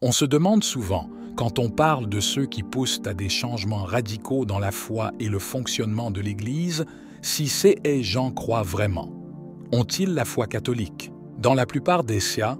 On se demande souvent, quand on parle de ceux qui poussent à des changements radicaux dans la foi et le fonctionnement de l'Église, si ces gens croient vraiment. Ont-ils la foi catholique? Dans la plupart des cas,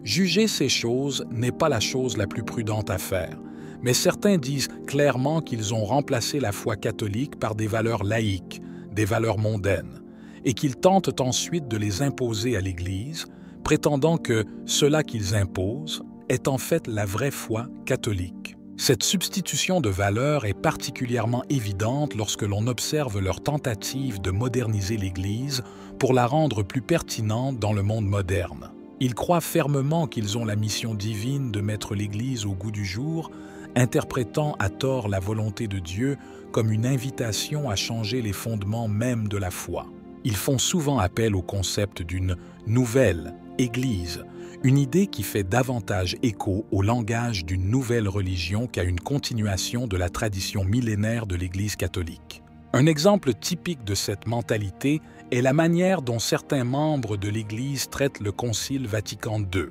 juger ces choses n'est pas la chose la plus prudente à faire, mais certains disent clairement qu'ils ont remplacé la foi catholique par des valeurs laïques, des valeurs mondaines, et qu'ils tentent ensuite de les imposer à l'Église, prétendant que cela qu'ils imposent est en fait la vraie foi catholique. Cette substitution de valeurs est particulièrement évidente lorsque l'on observe leur tentative de moderniser l'Église pour la rendre plus pertinente dans le monde moderne. Ils croient fermement qu'ils ont la mission divine de mettre l'Église au goût du jour, interprétant à tort la volonté de Dieu comme une invitation à changer les fondements même de la foi. Ils font souvent appel au concept d'une « nouvelle » Église, une idée qui fait davantage écho au langage d'une nouvelle religion qu'à une continuation de la tradition millénaire de l'Église catholique. Un exemple typique de cette mentalité est la manière dont certains membres de l'Église traitent le Concile Vatican II.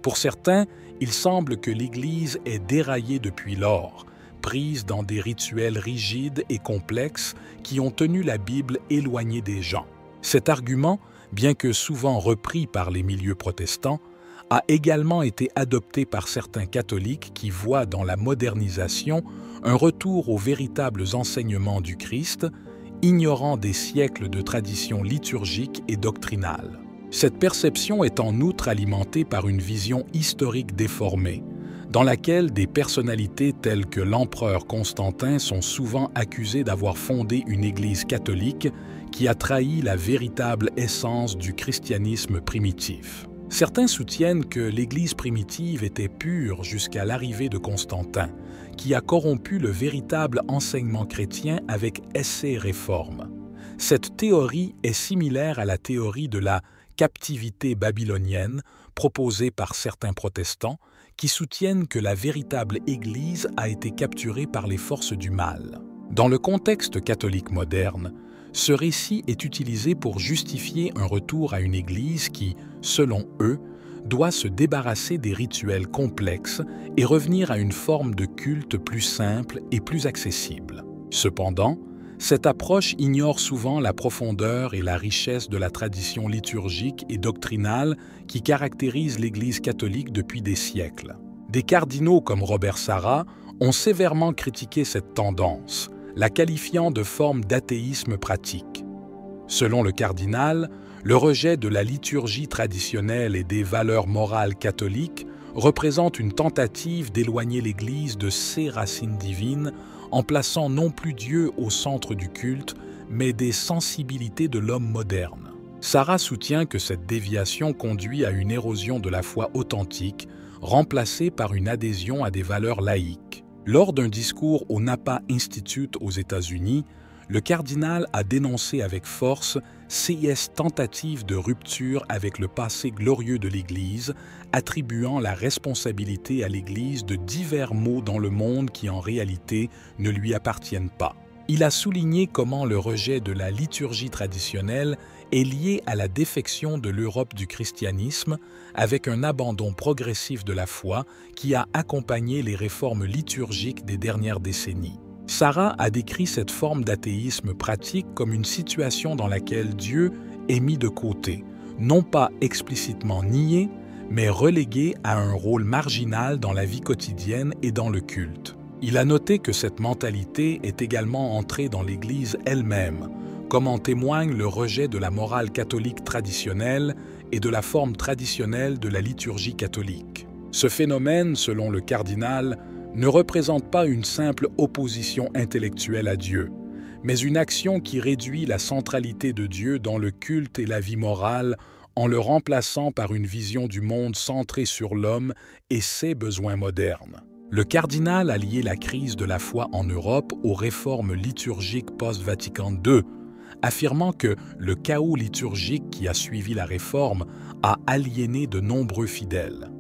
Pour certains, il semble que l'Église est déraillée depuis lors, prise dans des rituels rigides et complexes qui ont tenu la Bible éloignée des gens. Cet argument, bien que souvent repris par les milieux protestants, a également été adopté par certains catholiques qui voient dans la modernisation un retour aux véritables enseignements du Christ, ignorant des siècles de traditions liturgiques et doctrinales. Cette perception est en outre alimentée par une vision historique déformée, dans laquelle des personnalités telles que l'empereur Constantin sont souvent accusées d'avoir fondé une Église catholique qui a trahi la véritable essence du christianisme primitif. Certains soutiennent que l'Église primitive était pure jusqu'à l'arrivée de Constantin, qui a corrompu le véritable enseignement chrétien avec essai réforme. Cette théorie est similaire à la théorie de la captivité babylonienne proposée par certains protestants qui soutiennent que la véritable Église a été capturée par les forces du mal. Dans le contexte catholique moderne, ce récit est utilisé pour justifier un retour à une Église qui, selon eux, doit se débarrasser des rituels complexes et revenir à une forme de culte plus simple et plus accessible. Cependant, cette approche ignore souvent la profondeur et la richesse de la tradition liturgique et doctrinale qui caractérise l'Église catholique depuis des siècles. Des cardinaux comme Robert Sarah ont sévèrement critiqué cette tendance, la qualifiant de forme d'athéisme pratique. Selon le cardinal, le rejet de la liturgie traditionnelle et des valeurs morales catholiques représente une tentative d'éloigner l'Église de ses racines divines en plaçant non plus Dieu au centre du culte, mais des sensibilités de l'homme moderne. Sarah soutient que cette déviation conduit à une érosion de la foi authentique, remplacée par une adhésion à des valeurs laïques. Lors d'un discours au Napa Institute aux États-Unis, le cardinal a dénoncé avec force ces tentatives de rupture avec le passé glorieux de l'Église, attribuant la responsabilité à l'Église de divers maux dans le monde qui en réalité ne lui appartiennent pas. Il a souligné comment le rejet de la liturgie traditionnelle est lié à la défection de l'Europe du christianisme, avec un abandon progressif de la foi qui a accompagné les réformes liturgiques des dernières décennies. Sarah a décrit cette forme d'athéisme pratique comme une situation dans laquelle Dieu est mis de côté, non pas explicitement nié, mais relégué à un rôle marginal dans la vie quotidienne et dans le culte. Il a noté que cette mentalité est également entrée dans l'Église elle-même, comme en témoigne le rejet de la morale catholique traditionnelle et de la forme traditionnelle de la liturgie catholique. Ce phénomène, selon le cardinal, ne représente pas une simple opposition intellectuelle à Dieu, mais une action qui réduit la centralité de Dieu dans le culte et la vie morale en le remplaçant par une vision du monde centrée sur l'homme et ses besoins modernes. Le cardinal a lié la crise de la foi en Europe aux réformes liturgiques post-Vatican II, affirmant que le chaos liturgique qui a suivi la réforme a aliéné de nombreux fidèles.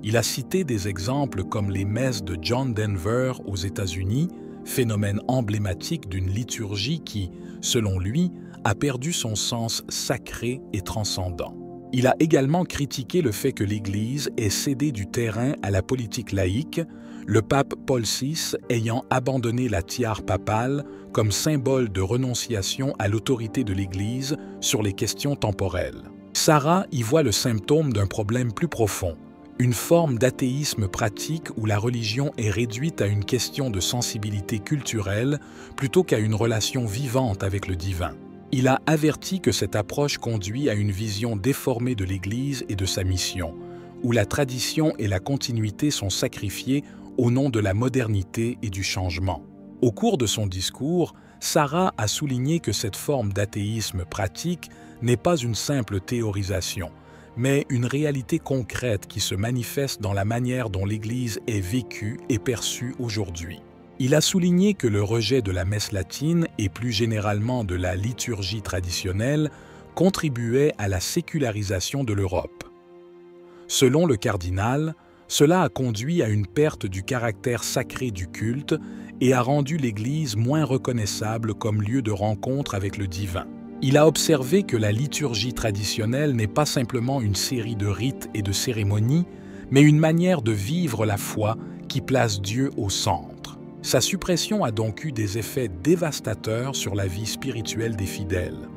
Il a cité des exemples comme les messes de John Denver aux États-Unis, phénomène emblématique d'une liturgie qui, selon lui, a perdu son sens sacré et transcendant. Il a également critiqué le fait que l'Église ait cédé du terrain à la politique laïque, le pape Paul VI ayant abandonné la tiare papale comme symbole de renonciation à l'autorité de l'Église sur les questions temporelles. Sarah y voit le symptôme d'un problème plus profond, une forme d'athéisme pratique où la religion est réduite à une question de sensibilité culturelle plutôt qu'à une relation vivante avec le divin. Il a averti que cette approche conduit à une vision déformée de l'Église et de sa mission, où la tradition et la continuité sont sacrifiées au nom de la modernité et du changement. Au cours de son discours, Sarah a souligné que cette forme d'athéisme pratique n'est pas une simple théorisation, mais une réalité concrète qui se manifeste dans la manière dont l'Église est vécue et perçue aujourd'hui. Il a souligné que le rejet de la messe latine et plus généralement de la liturgie traditionnelle contribuait à la sécularisation de l'Europe. Selon le cardinal, cela a conduit à une perte du caractère sacré du culte et a rendu l'Église moins reconnaissable comme lieu de rencontre avec le divin. Il a observé que la liturgie traditionnelle n'est pas simplement une série de rites et de cérémonies, mais une manière de vivre la foi qui place Dieu au centre. Sa suppression a donc eu des effets dévastateurs sur la vie spirituelle des fidèles,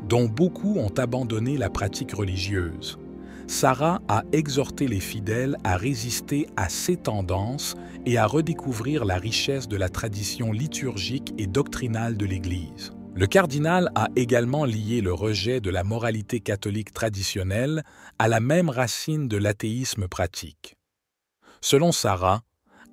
dont beaucoup ont abandonné la pratique religieuse. Sarah a exhorté les fidèles à résister à ces tendances et à redécouvrir la richesse de la tradition liturgique et doctrinale de l'Église. Le cardinal a également lié le rejet de la moralité catholique traditionnelle à la même racine de l'athéisme pratique. Selon Sarah,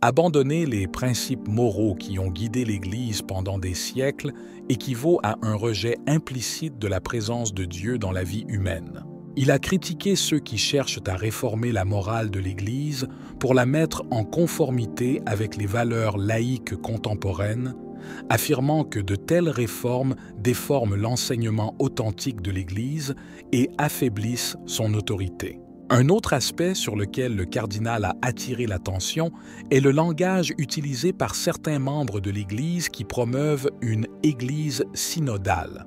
abandonner les principes moraux qui ont guidé l'Église pendant des siècles équivaut à un rejet implicite de la présence de Dieu dans la vie humaine. Il a critiqué ceux qui cherchent à réformer la morale de l'Église pour la mettre en conformité avec les valeurs laïques contemporaines, affirmant que de telles réformes déforment l'enseignement authentique de l'Église et affaiblissent son autorité. Un autre aspect sur lequel le cardinal a attiré l'attention est le langage utilisé par certains membres de l'Église qui promeuvent une Église synodale.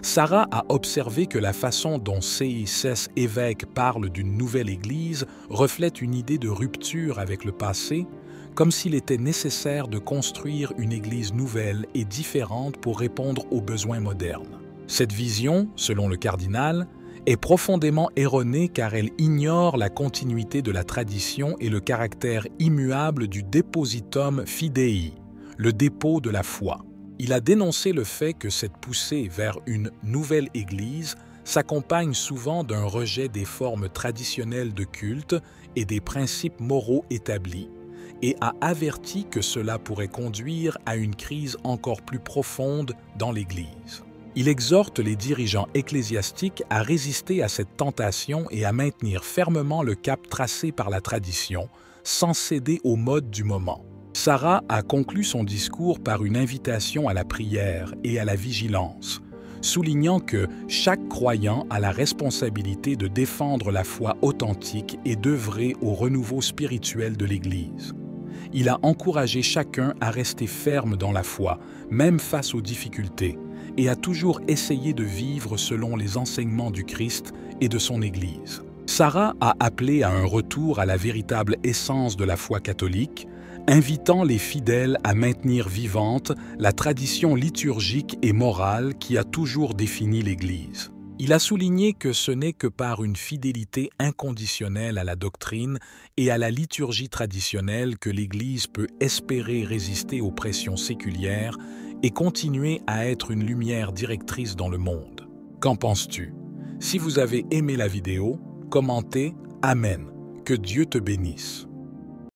Sarah a observé que la façon dont C.I.S. évêques parlent d'une nouvelle Église reflète une idée de rupture avec le passé, comme s'il était nécessaire de construire une Église nouvelle et différente pour répondre aux besoins modernes. Cette vision, selon le cardinal, est profondément erronée car elle ignore la continuité de la tradition et le caractère immuable du depositum fidei, le dépôt de la foi. Il a dénoncé le fait que cette poussée vers une nouvelle Église s'accompagne souvent d'un rejet des formes traditionnelles de culte et des principes moraux établis, et a averti que cela pourrait conduire à une crise encore plus profonde dans l'Église. Il exhorte les dirigeants ecclésiastiques à résister à cette tentation et à maintenir fermement le cap tracé par la tradition, sans céder aux modes du moment. Sarah a conclu son discours par une invitation à la prière et à la vigilance, soulignant que chaque croyant a la responsabilité de défendre la foi authentique et d'œuvrer au renouveau spirituel de l'Église. Il a encouragé chacun à rester ferme dans la foi, même face aux difficultés, et à toujours essayer de vivre selon les enseignements du Christ et de son Église. Sarah a appelé à un retour à la véritable essence de la foi catholique, invitant les fidèles à maintenir vivante la tradition liturgique et morale qui a toujours défini l'Église. Il a souligné que ce n'est que par une fidélité inconditionnelle à la doctrine et à la liturgie traditionnelle que l'Église peut espérer résister aux pressions séculières et continuer à être une lumière directrice dans le monde. Qu'en penses-tu? Si vous avez aimé la vidéo, commentez « Amen ». Que Dieu te bénisse.